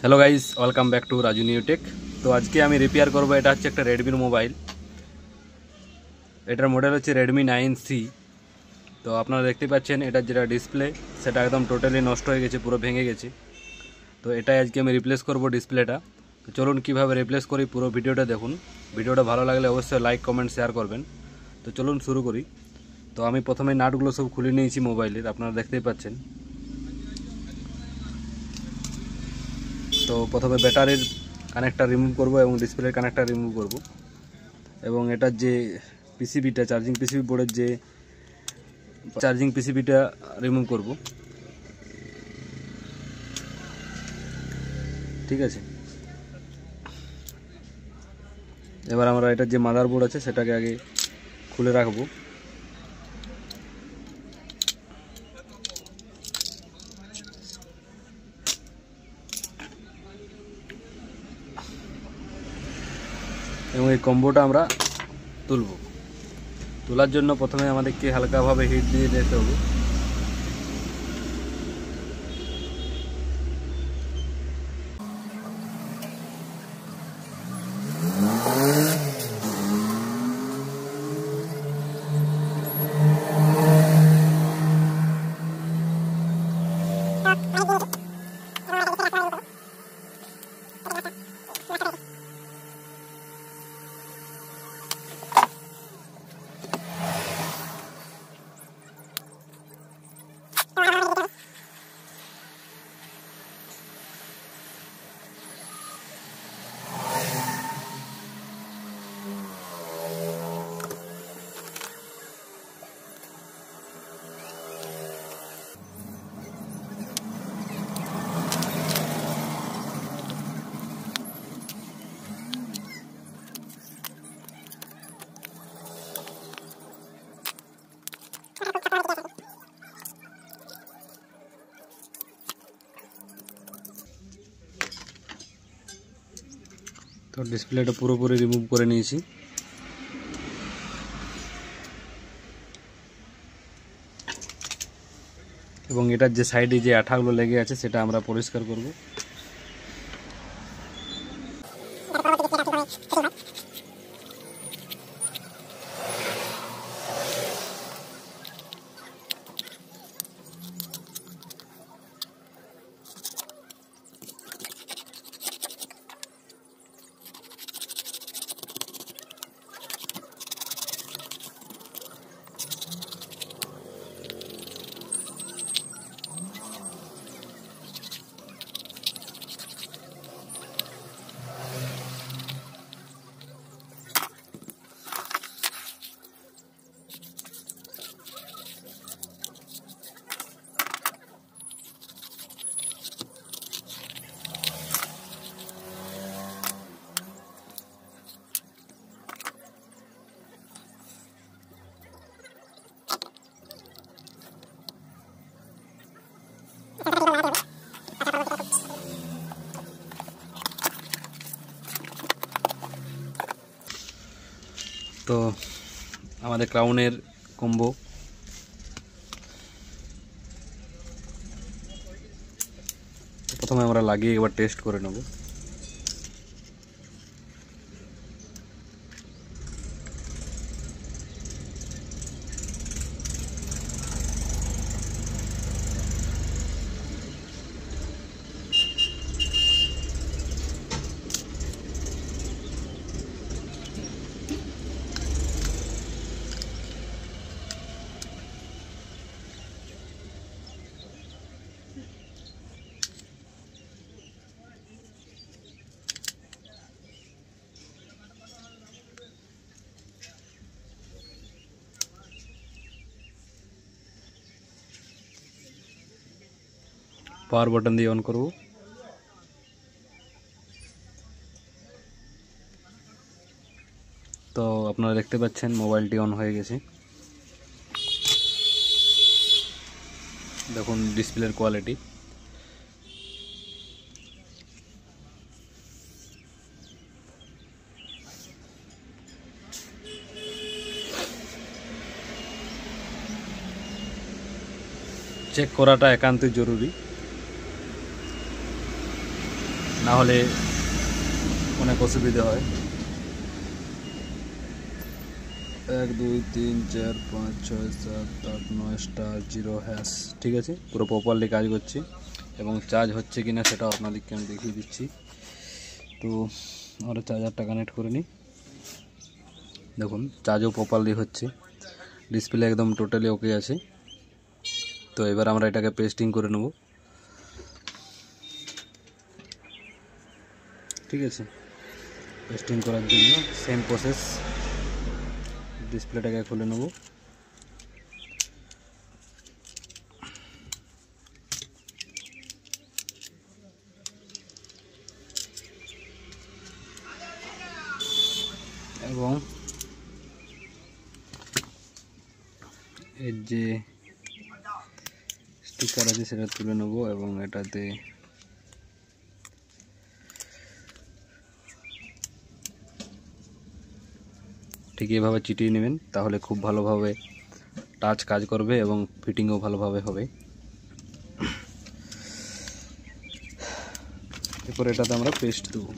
Hello guys, welcome back to Raju new tech. তো আজকে আমি রিপেয়ার করব। এটা হচ্ছে একটা রেডমির মোবাইল। এটার মডেল হচ্ছে রেডমি 9C। তো আপনারা দেখতে পাচ্ছেন এটার যেটা ডিসপ্লে সেটা একদম টোটালি নষ্ট হয়ে গেছে, পুরো ভেঙে গেছে। তো এটাই আজকে আমি রিপ্লেস করব ডিসপ্লেটা। তো চলুন কীভাবে রিপ্লেস করি পুরো ভিডিওটা দেখুন। ভিডিওটা ভালো লাগলে অবশ্যই লাইক কমেন্ট শেয়ার করবেন। তো চলুন শুরু করি। তো আমি প্রথমে নাটগুলো সব খুলে নিয়েছি মোবাইলের, আপনারা দেখতেই পাচ্ছেন। তো প্রথমে ব্যাটারির কানেক্টর রিমুভ করব এবং ডিসপ্লের কানেক্টর রিমুভ করব এবং এটার যে পিসিবিটা, চার্জিং পিসিবি বোর্ডের যে চার্জিং পিসিবিটা রিমুভ করব। ঠিক আছে, এবার আমরা এটার যে মাদারবোর্ড আছে সেটাকে আগে খুলে রাখবো। এবং এই কম্বোটা আমরা তুলব। তোলার জন্য প্রথমে আমাদেরকে হালকাভাবে হিট দিয়ে দিতে হবে। তো ডিসপ্লেটা পুরোপুরি রিমুভ করে নিয়েছি। এবং এটার যে সাইডে যে আঠাগুলো লেগে আছে সেটা আমরা পরিষ্কার করব। তো আমাদের ক্রাউনের কম্বো প্রথমে আমরা লাগিয়ে এবার টেস্ট করে নেব। পাওয়ার বাটন দিয়ে অন করব। তো আপনারা দেখতে পাচ্ছেন মোবাইলটি অন হয়ে গেছে। দেখুন ডিসপ্লের কোয়ালিটি। চেক করাটা একান্তই জরুরি। না হলে অনেক অসুবিধা হয়। 1 2 3 4 5 6 7 8 9 স্টার 0 হ্যাশ। ঠিক আছে, পুরো প্রপারলি কাজ করছে এবং চার্জ হচ্ছে কিনা সেটাও আপনাদেরকে আমি দেখিয়ে দিচ্ছি। তো আমরা চার্জারটা কানেক্ট করে নিই। দেখুন চার্জও প্রপারলি হচ্ছে, ডিসপ্লে একদম টোটালি ওকে আছে। তো এবার আমরা এটাকে পেস্টিং করে নেব। ঠিক আছে, পেস্টিং করার জন্য সেম প্রসেস, ডিসপ্লেটাকে খুলে নেব। এবং এর যে স্টিকার আছে সেটা তুলে নেব এবং এটাতে ঠিক এভাবে চিটিয়ে নেবেন, তাহলে খুব ভালোভাবে টাচ কাজ করবে এবং ফিটিংও ভালোভাবে হবে। এরপর এটাতে আমরা পেস্ট দেবো।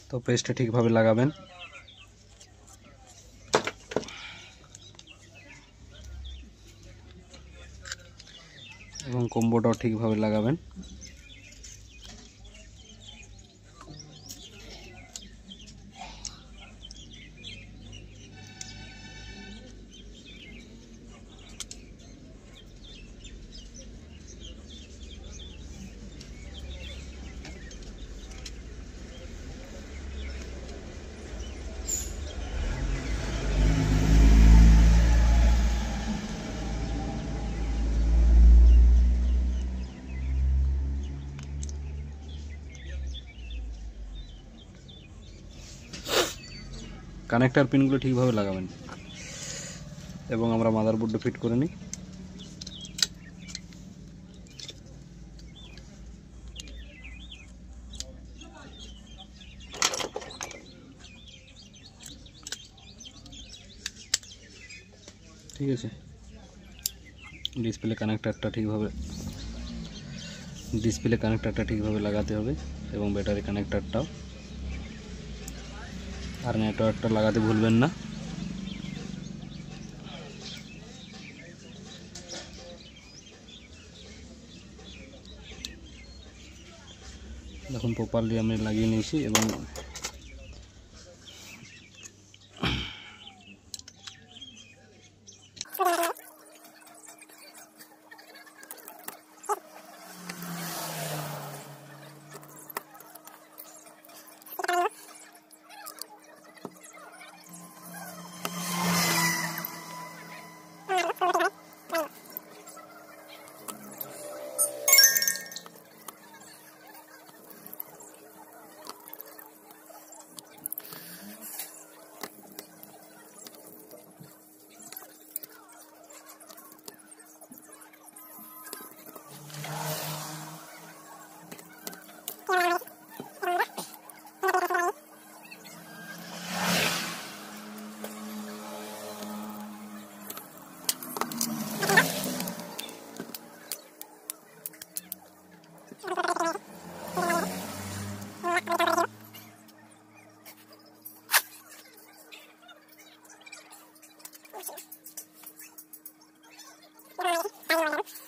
তো পেস্টটা ঠিকভাবে লাগাবেন এবং কম্বোটাও ঠিকভাবে লাগাবেন। কানেক্টর পিনগুলো ঠিকভাবে লাগাবেন এবং আমরা মাদারবোর্ডে ফিট করে নিই। ঠিক আছে, ডিসপ্লে কানেক্টরটা ঠিকভাবে লাগাতে হবে এবং ব্যাটারি কানেক্টরটাও, আর নেটওয়ার্কটা লাগাতে ভুলবেন না। দেখুন প্রপারলি আমি লাগিয়ে নিয়েছি এবং টাইম